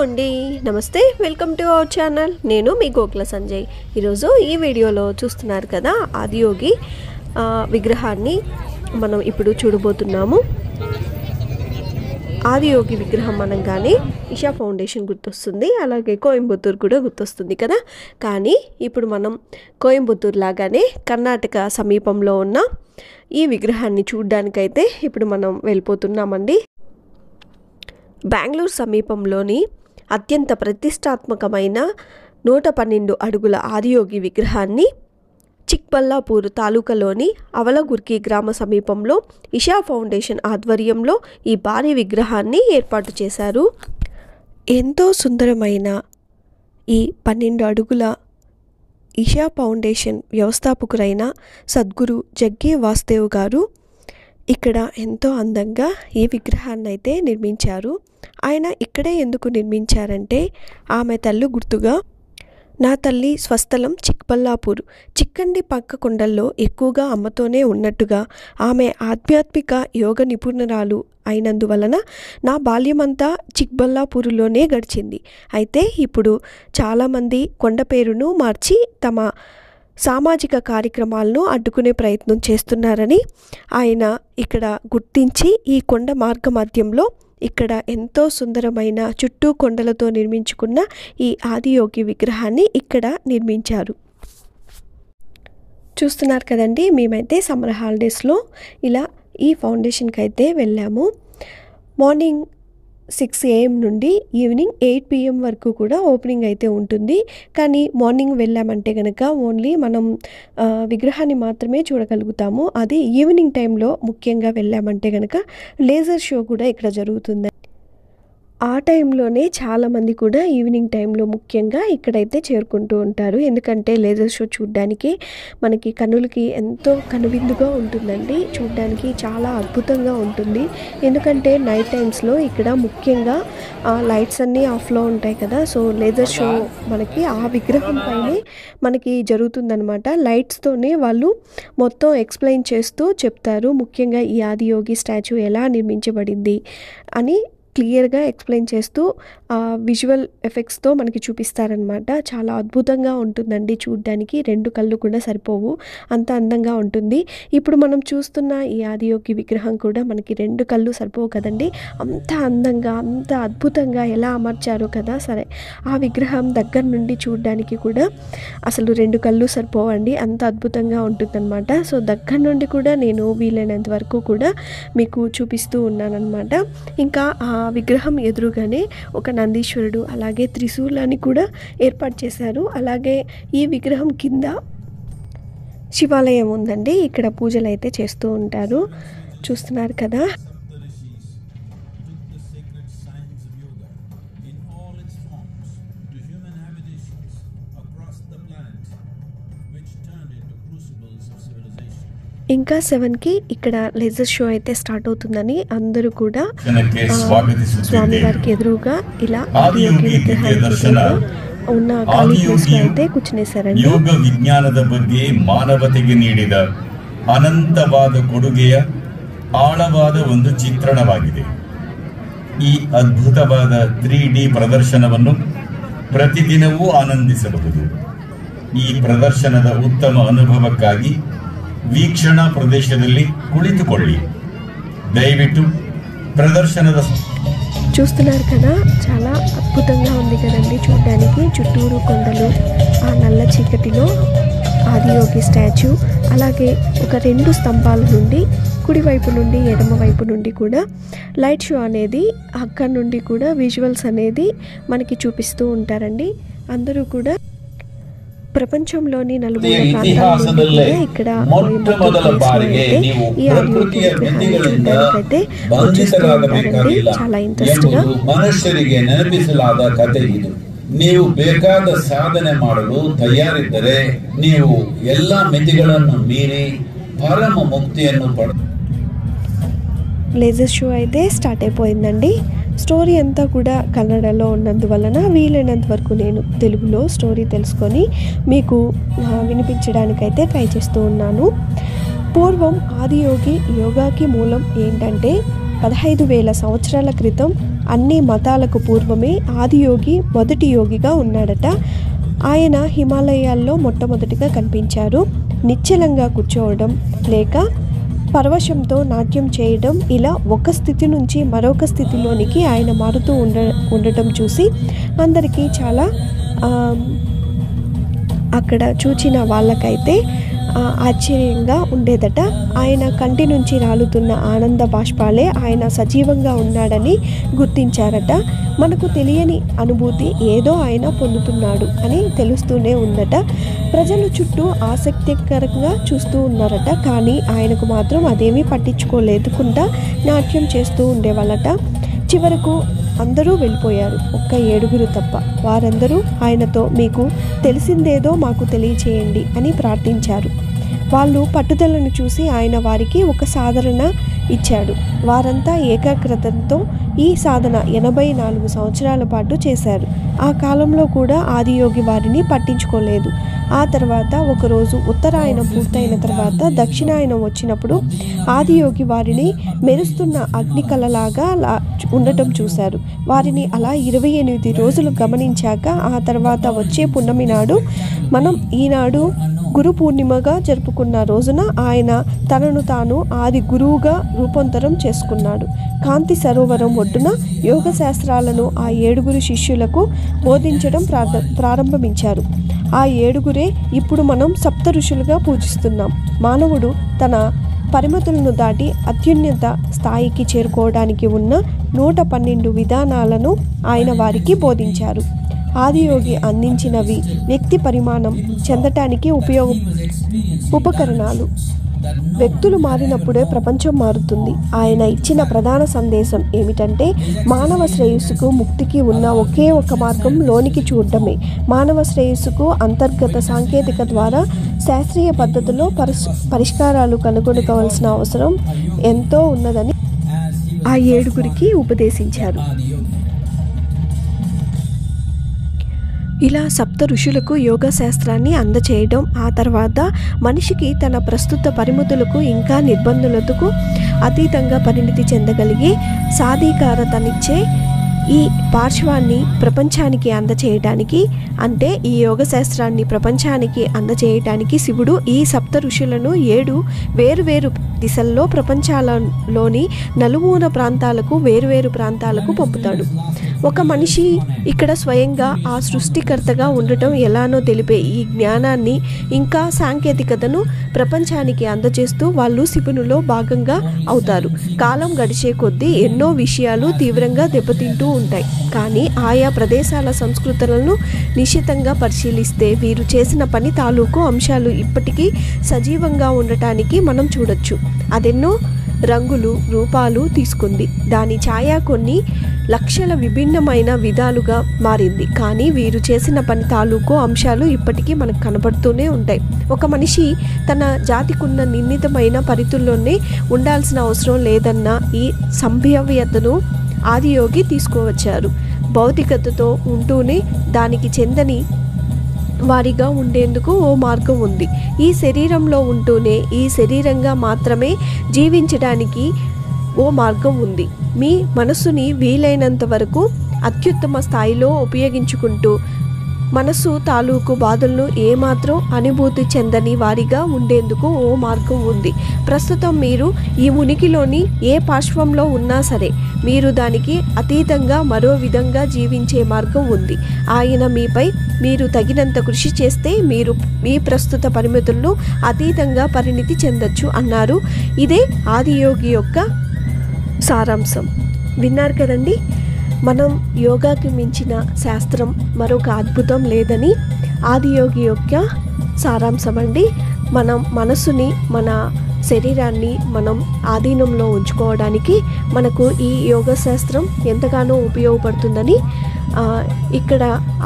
అండి, నమస్తే, welcome to our channel. నేను మీ గోకుల సంజయ్. ఈరోజు ఈ వీడియోలో చూస్తున్నారు కదా, ఆదియోగి విగ్రహాన్ని మనం ఇప్పుడు చూడబోతున్నాము. ఆదియోగి విగ్రహం అనగానే ఇషా ఫౌండేషన్ గుర్తొస్తుంది, అలాగే కోయంబత్తూరు కూడా గుర్తొస్తుంది కదా. కానీ ఇప్పుడు మనం కోయంబత్తూరు లాగానే కర్ణాటక సమీపంలో ఉన్న ఈ విగ్రహాన్ని చూడడానికైతే ఇప్పుడు మనం వెళ్ళిపోతున్నామండి. బెంగళూరు సమీపంలోని అత్యంత ప్రతిష్టాత్మకమైన 112 అడుగుల ఆదియోగి విగ్రహాన్ని చిక్బల్లాపూర్ తాలూకాలోని అవలగుర్కి గ్రామ సమీపంలో ఇషా ఫౌండేషన్ ఆధ్వర్యంలో ఈ భారీ విగ్రహాన్ని ఏర్పాటు చేశారు. ఎంతో సుందరమైన ఈ 12 అడుగుల ఇషా ఫౌండేషన్ వ్యవస్థాపకులైన సద్గురు జగ్గే వాసుదేవ్ గారు ఇక్కడ ఎంతో అందంగా ఈ విగ్రహాన్ని అయితే నిర్మించారు. ఆయన ఇక్కడే ఎందుకు నిర్మించారంటే, ఆమె తల్లి గుర్తుగా నా తల్లి స్వస్థలం చిక్బల్లాపూర్, చిక్కండి పక్క కొండల్లో ఎక్కువగా అమ్మతోనే ఉన్నట్టుగా ఆమె ఆధ్యాత్మిక యోగ నిపుణురాలు అయినందువలన నా బాల్యమంతా చిక్బల్లాపూర్లోనే గడిచింది. అయితే ఇప్పుడు చాలామంది కొండ పేరును మార్చి తమ సామాజిక కార్యక్రమాలను అడ్డుకునే ప్రయత్నం చేస్తున్నారని ఆయన ఇక్కడ గుర్తించి ఈ కొండ మార్గ మధ్యంలో ఇక్కడ ఎంతో సుందరమైన చుట్టూ కొండలతో నిర్మించుకున్న ఈ ఆదియోగి విగ్రహాన్ని ఇక్కడ నిర్మించారు. చూస్తున్నారు కదండి, మేమైతే సమ్మర్ హాలిడేస్లో ఇలా ఈ ఫౌండేషన్కి అయితే వెళ్ళాము. మార్నింగ్ 6 AM నుండి ఈవినింగ్ 8 PM వరకు కూడా ఓపెనింగ్ అయితే ఉంటుంది. కానీ మార్నింగ్ వెళ్ళామంటే కనుక ఓన్లీ మనం విగ్రహాన్ని మాత్రమే చూడగలుగుతాము. అది ఈవినింగ్ టైంలో ముఖ్యంగా వెళ్ళామంటే కనుక లేజర్ షో కూడా ఇక్కడ జరుగుతుంది. ఆ టైంలోనే చాలామంది కూడా ఈవినింగ్ టైంలో ముఖ్యంగా ఇక్కడైతే చేరుకుంటూ ఉంటారు. ఎందుకంటే లేజర్ షో చూడడానికి మనకి కన్నులకి ఎంతో కనువిందుగా ఉంటుందండి. చూడడానికి చాలా అద్భుతంగా ఉంటుంది. ఎందుకంటే నైట్ టైమ్స్లో ఇక్కడ ముఖ్యంగా లైట్స్ అన్నీ ఆఫ్లో ఉంటాయి కదా. సో లేజర్ షో మనకి ఆ విగ్రహం పైనే మనకి జరుగుతుందనమాట. లైట్స్తోనే వాళ్ళు మొత్తం ఎక్స్ప్లెయిన్ చేస్తూ చెప్తారు. ముఖ్యంగా ఈ ఆదియోగి స్టాచ్యూ ఎలా నిర్మించబడింది అని క్లియర్గా ఎక్స్ప్లెయిన్ చేస్తూ విజువల్ ఎఫెక్ట్స్తో మనకి చూపిస్తారనమాట. చాలా అద్భుతంగా ఉంటుందండి చూడడానికి. 2 కళ్ళు కూడా సరిపోవు, అంత అందంగా ఉంటుంది. ఇప్పుడు మనం చూస్తున్న ఈ ఆదియోగి విగ్రహం కూడా మనకి 2 కళ్ళు సరిపోవు కదండి. అంత అందంగా, అంత అద్భుతంగా ఎలా అమర్చారో కదా. సరే, ఆ విగ్రహం దగ్గర నుండి చూడడానికి కూడా అసలు 2 కళ్ళు సరిపోవండి, అంత అద్భుతంగా ఉంటుందన్నమాట. సో దగ్గర నుండి కూడా నేను వీలైనంత వరకు కూడా మీకు చూపిస్తూ ఉన్నానన్నమాట. ఇంకా ఆ విగ్రహం ఎదురుగానే ఒక నందీశ్వరుడు అలాగే త్రిశూలాన్ని కూడా ఏర్పాటు చేశారు. అలాగే ఈ విగ్రహం కింద శివాలయం ఉందండి. ఇక్కడ పూజలు అయితే చేస్తూ ఉంటారు. చూస్తున్నారు కదా. ఇంకా 7కి ఇక్కడ లేజర్ షో అయితే స్టార్ట్ అవుతుందని అందరూ కూడా స్వామివారికి ఎదురుగా ఇలా ఆదియోగి ఉన్న ఖాళీ ప్లేస్లో అయితే కూర్చునేశారండి. ಯೋಗ ವಿಜ್ಞಾನದ ಬಗ್ಗೆ ಮಾನವತೆಗೆ ನೀಡಿದ ಅನಂತವಾದ ಕೊಡುಗೆಯ ಆಳವಾದ ಒಂದು ಚಿತ್ರಣವಾಗಿದೆ. ಈ ಅದ್ಭುತವಾದ 3D ಪ್ರದರ್ಶನವನ್ನು ಪ್ರತಿದಿನವೂ ಆನಂದಿಸಬಹುದು. ಈ ಪ್ರದರ್ಶನದ ಉತ್ತಮ ಅನುಭವಕ್ಕಾಗಿ వీక్షణ ప్రదేశದಲ್ಲಿ కుಳಿತುಕೊಳ್ಳಿ. దయವಿಟ್ಟು ప్రదర్శనದ చూస్తున్నారు కదా, చాలా అద్భుతంగా ఉంది కదండి చూడడానికి. చుట్టూరు కొండలు, ఆ నల్ల చీకటిలో ఆదియోగి స్టాచ్యూ, అలాగే ఒక 2 స్తంభాల నుండి కుడివైపు నుండి ఎడమ వైపు నుండి కూడా లైట్ షో అనేది అక్కడ నుండి కూడా విజువల్స్ అనేది మనకి చూపిస్తూ ఉంటారండి. అందరూ కూడా ಪ್ರಪಂಚಂలోని ನಲುಮೂಲ ಪ್ರಾಂತಾలలో ఇక్కడ ಮೊಟ್ಟಮೊದಲ ಬಾರಿಗೆ ನೀವು ಪ್ರಕೃತಿಯ ಮಿತಿಗಳಿಂದ ವಂಚಿತರಾಗಬೇಕಾಗಿಲ್ಲ ಎಂಬುದು ಮನುಷ್ಯರಿಗೆ ನೆನಪಿಸಲಾದ ಕಥೆ ಇದು. ನೀವು ಬೇಕಾದ ಸಾಧನೆ ಮಾಡಲು ತಯಾರಿದ್ದರೆ ನೀವು ಎಲ್ಲ ಮಿತಿಗಳನ್ನು ಮೀರಿ ಪರಮ ಮುಕ್ತಿಯನ್ನು ಪಡೆದು. లేజర్ షో అయితే స్టార్ట్ అయిపోయిందండి. స్టోరీ అంతా కూడా కన్నడలో ఉన్నందువలన వీలైనంత వరకు నేను తెలుగులో స్టోరీ తెలుసుకొని మీకు వినిపించడానికైతే ట్రై చేస్తూ ఉన్నాను. పూర్వం ఆదియోగి యోగాకి మూలం ఏంటంటే 15,000 సంవత్సరాల క్రితం అన్ని మతాలకు పూర్వమే ఆదియోగి మొదటి యోగిగా ఉన్నాడట. ఆయన హిమాలయాల్లో మొట్టమొదటిగా కనిపించారు. నిశ్చలంగా కూర్చోవడం లేక పరవశంతో నాట్యం చేయడం, ఇలా ఒక స్థితి నుంచి మరొక స్థితిలోనికి ఆయన మారుతూ ఉండటం చూసి అందరికీ చాలా అక్కడ చూచిన వాళ్ళకైతే ఆశ్చర్యంగా ఉండేదట. ఆయన కంటి నుంచి రాలుతున్న ఆనంద బాష్పాలే ఆయన సజీవంగా ఉన్నాడని గుర్తించారట. మనకు తెలియని అనుభూతి ఏదో ఆయన పొందుతున్నాడు అని తెలుస్తూనే ఉందట. ప్రజలు చుట్టూ ఆసక్తికరంగా చూస్తూ ఉన్నారట. కానీ ఆయనకు మాత్రం అదేమీ పట్టించుకోలేకుండా నాట్యం చేస్తూ ఉండేవాళ్ళట. చివరకు అందరూ వెళ్ళిపోయారు, ఒక్క 7 తప్ప. వారందరూ ఆయనతో మీకు తెలిసిందేదో మాకు తెలియచేయండి అని ప్రార్థించారు. వాళ్ళు పట్టుదలను చూసి ఆయన వారికి ఒక సాధన ఇచ్చాడు. వారంతా ఏకాగ్రతతో ఈ సాధన 84 సంవత్సరాల పాటు చేశారు. ఆ కాలంలో కూడా ఆదియోగి వారిని పట్టించుకోలేదు. ఆ తర్వాత ఒకరోజు ఉత్తరాయణం పూర్తయిన తర్వాత దక్షిణాయనం వచ్చినప్పుడు ఆదియోగి వారిని మెరుస్తున్న అగ్నికళలాగా ఉండటం చూశారు. వారిని అలా 28 రోజులు గమనించాక ఆ తర్వాత వచ్చే పున్నమి నాడు, మనం ఈనాడు గురు పూర్ణిమగా జరుపుకున్న రోజున ఆయన తనను తాను ఆది గురువుగా రూపాంతరం చేసుకున్నాడు. కాంతి సరోవరం ఒడ్డున యోగ శాస్త్రాలను ఆ 7 శిష్యులకు బోధించడం ప్రారంభించారు. ఆ 7 ఇప్పుడు మనం సప్త ఋషులుగా పూజిస్తున్నాం. మానవుడు తన పరిమితులను దాటి అత్యున్నత స్థాయికి చేరుకోవడానికి ఉన్న 112 విధానాలను ఆయన వారికి బోధించారు. ఆదియోగి అందించినవి వ్యక్తి పరిమాణం చెందటానికి ఉపకరణాలు. వ్యక్తులు మారినప్పుడే ప్రపంచం మారుతుంది. ఆయన ఇచ్చిన ప్రధాన సందేశం ఏమిటంటే మానవ శ్రేయస్సుకు ముక్తికి ఉన్న ఒకే ఒక మార్గం లోనికి చూడటమే. మానవ శ్రేయస్సుకు అంతర్గత సాంకేతిక ద్వారా శాస్త్రీయ పద్ధతిలో పరిష్కారాలు కనుగొనుకోవాల్సిన అవసరం ఎంతో ఉన్నదని ఆ 7 ఉపదేశించారు. ఇలా సప్త ఋషులకు యోగా శాస్త్రాన్ని అందచేయడం, ఆ తర్వాత మనిషికి తన ప్రస్తుత పరిమితులకు ఇంకా నిర్బంధులకు అతీతంగా పరిణితి చెందగలిగే సాధికారతనిచ్చే ఈ పార్శ్వాన్ని ప్రపంచానికి అందచేయడానికి, అంటే ఈ యోగ శాస్త్రాన్ని ప్రపంచానికి అందచేయడానికి శివుడు ఈ సప్త ఋషులను 7 వేరువేరు దిశల్లో ప్రపంచాలలోని నలుమూల ప్రాంతాలకు వేరువేరు ప్రాంతాలకు పంపుతాడు. ఒక మనిషి ఇక్కడ స్వయంగా ఆ సృష్టికర్తగా ఉండటం ఎలానో తెలిపే ఈ జ్ఞానాన్ని ఇంకా సాంకేతికతను ప్రపంచానికి అందజేస్తూ వాళ్ళు శివునిలో భాగంగా అవుతారు. కాలం గడిచే కొద్దీ ఎన్నో విషయాలు తీవ్రంగా దెబ్బతింటూ ఉంటాయి. కానీ ఆయా ప్రదేశాల సంస్కృతులను నిశితంగా పరిశీలిస్తే వీరు చేసిన పని తాలూకు అంశాలు ఇప్పటికీ సజీవంగా ఉండటానికి మనం చూడొచ్చు. అదెన్నో రంగులు రూపాలు తీసుకుంది. దాని ఛాయ కొన్ని లక్షల విభిన్నమైన విధాలుగా మారింది. కానీ వీరు చేసిన పని తాలూకు అంశాలు ఇప్పటికీ మనకు కనబడుతూనే ఉంటాయి. ఒక మనిషి తన జాతికున్న నిర్ణీతమైన పరిధుల్లోనే ఉండాల్సిన అవసరం లేదన్న ఈ సంభావ్యతను ఆదియోగి తీసుకువచ్చారు. భౌతికతతో ఉంటూనే దానికి చెందని వారిగా ఉండేందుకు ఓ మార్గం ఉంది. ఈ శరీరంలో ఉంటూనే ఈ శరీరంగా మాత్రమే జీవించడానికి ఓ మార్గం ఉంది. మీ మనస్సుని వీలైనంత వరకు అత్యుత్తమ స్థాయిలో ఉపయోగించుకుంటూ మనస్సు తాలూకు బాధలను ఏమాత్రం అనుభూతి చెందని వారిగా ఉండేందుకు ఓ మార్గం ఉంది. ప్రస్తుతం మీరు ఈ ఉనికిలోని ఏ పార్శ్వంలో ఉన్నా సరే మీరు దానికి అతీతంగా మరో విధంగా జీవించే మార్గం ఉంది. ఆయన మీపై మీరు తగినంత కృషి చేస్తే మీరు మీ ప్రస్తుత పరిమితులను అతీతంగా పరిణితి చెందొచ్చు అన్నారు. ఇదే ఆదియోగి యొక్క సారాంశం. విన్నారు కదండి. మనం యోగాకి మించిన శాస్త్రం మరొక అద్భుతం లేదని ఆదియోగి యొక్క సారాంశం అండి. మనం మనసుని మన శరీరాన్ని మనం ఆధీనంలో ఉంచుకోవడానికి మనకు ఈ యోగ శాస్త్రం ఎంతగానో ఉపయోగపడుతుందని ఇక్కడ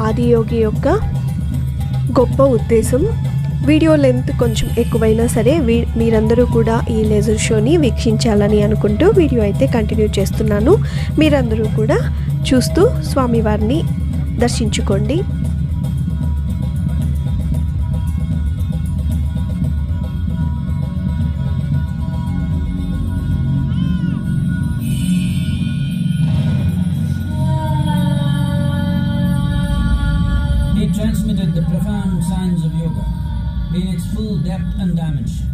ఆదియోగి యొక్క గొప్ప ఉద్దేశం. వీడియో లెంత్ కొంచెం ఎక్కువైనా సరే మీరందరూ కూడా ఈ లేజర్ షోని వీక్షించాలని అనుకుంటూ వీడియో అయితే కంటిన్యూ చేస్తున్నాను. మీరందరూ కూడా చూస్తూ స్వామివారిని దర్శించుకోండి. full depth and dimension.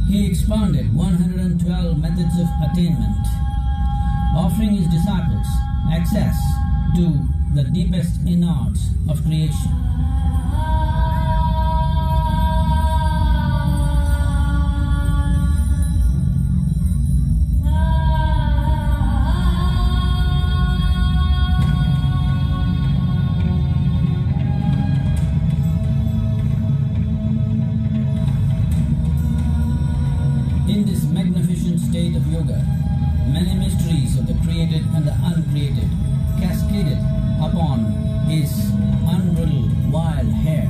He expounded 112 methods of attainment, offering his disciples access to the deepest innards of creation. In this magnificent state of yoga, many mysteries of the created and the uncreated cascaded upon his unbridled wild hair.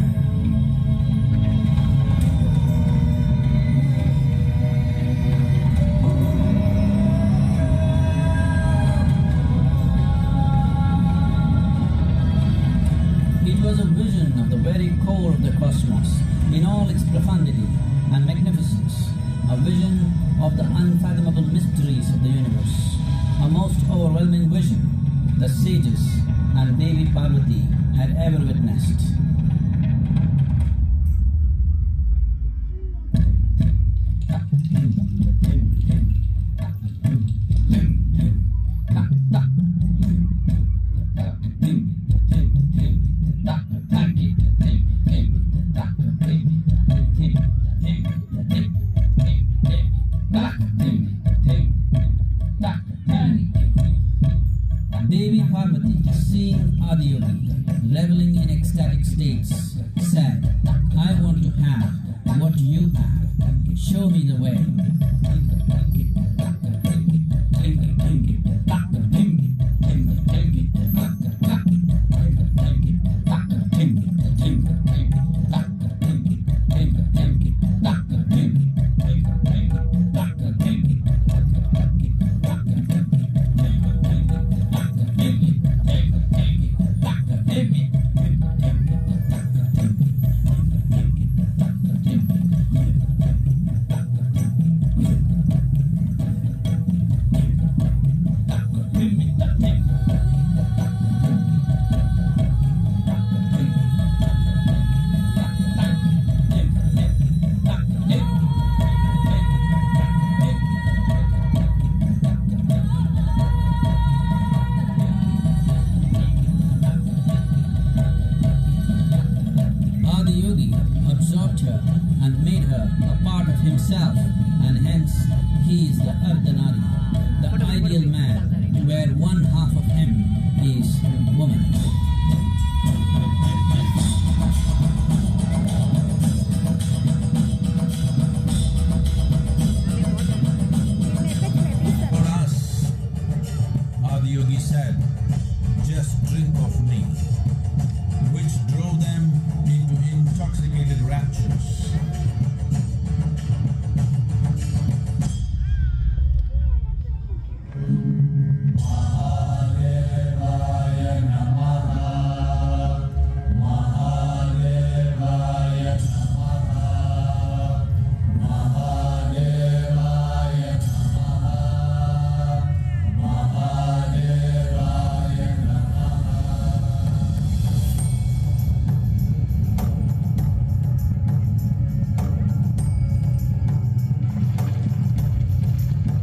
It was a vision of the very core of the cosmos in all its profundity and magnificence, a vision of the unfathomable mysteries of the universe, a most overwhelming vision the sages and Devi Parvati had ever witnessed. Devi Parvati, seeing Adiyogi reveling in ecstatic states, said, "I want to have what you have. Show me the way." Absorbed her and made her a part of himself, and hence he is the Ardhanari, the ideal man, where one half of him is woman. For us, Adiyogi said, "Just drink of me," which drove them into intoxicated raptures.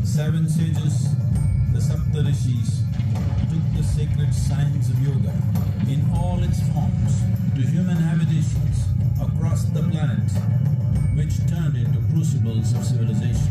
Seven sages, the Saptarishis, took the sacred science of yoga in all its forms to human habitations across the planet, which turned into crucibles of civilization.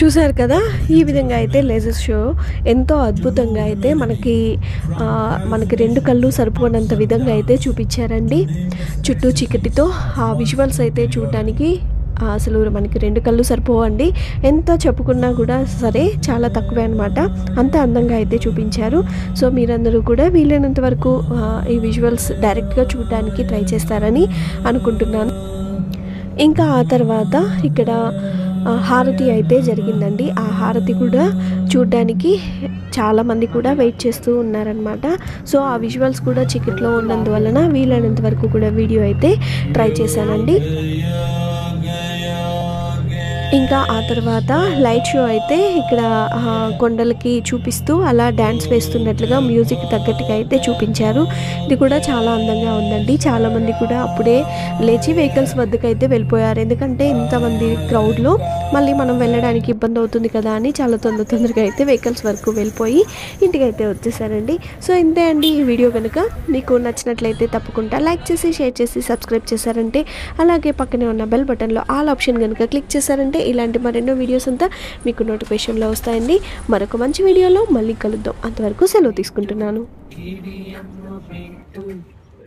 చూసారు కదా, ఈ విధంగా అయితే laser show ఎంతో అద్భుతంగా అయితే మనకి రెండు కళ్ళు సరిపోనంత విధంగా అయితే చూపించారండి. చుట్టూ చీకటితో ఆ విజువల్స్ అయితే చూడడానికి అసలు మనకి రెండు కళ్ళు సరిపోవండి. ఎంత చెప్పుకున్నా కూడా సరే చాలా తక్కువే అనమాట. అంత అందంగా అయితే చూపించారు. సో మీరందరూ కూడా వీలైనంత వరకు ఈ విజువల్స్ డైరెక్ట్గా చూడడానికి ట్రై చేస్తారని అనుకుంటున్నాను. ఇంకా ఆ తర్వాత ఇక్కడ హారతి అయితే జరిగిందండి. ఆ హారతి కూడా చూడడానికి చాలామంది కూడా వెయిట్ చేస్తూ ఉన్నారనమాట. సో ఆ విజువల్స్ కూడా చీకట్లో ఉన్నందువలన వీలైనంత వరకు కూడా వీడియో అయితే ట్రై చేశానండి. ఇంకా ఆ తర్వాత లైట్ షో అయితే ఇక్కడ కొండలకి చూపిస్తూ అలా డ్యాన్స్ వేస్తున్నట్లుగా మ్యూజిక్ తగ్గట్టుగా అయితే చూపించారు. ఇది కూడా చాలా అందంగా ఉందండి. చాలామంది కూడా అప్పుడే లేచి వెహికల్స్ వద్దకు అయితే వెళ్ళిపోయారు. ఎందుకంటే ఇంతమంది క్రౌడ్లో మళ్ళీ మనం వెళ్ళడానికి ఇబ్బంది అవుతుంది కదా అని చాలా తొందరగా అయితే వెహికల్స్ వరకు వెళ్ళిపోయి ఇంటికైతే వచ్చేసారండి. సో ఇంతే అండి. ఈ వీడియో కనుక మీకు నచ్చినట్లయితే తప్పకుండా లైక్ చేసి షేర్ చేసి సబ్స్క్రైబ్ చేశారంటే, అలాగే పక్కనే ఉన్న బెల్ బటన్లో ఆల్ ఆప్షన్ కనుక క్లిక్ చేశారంటే ఇలాంటి మరెన్నో వీడియోస్ అంతా మీకు నోటిఫికేషన్లో వస్తాయండి. మరొక మంచి వీడియోలో మళ్ళీ కలుద్దాం. అంతవరకు సెలవు తీసుకుంటున్నాను.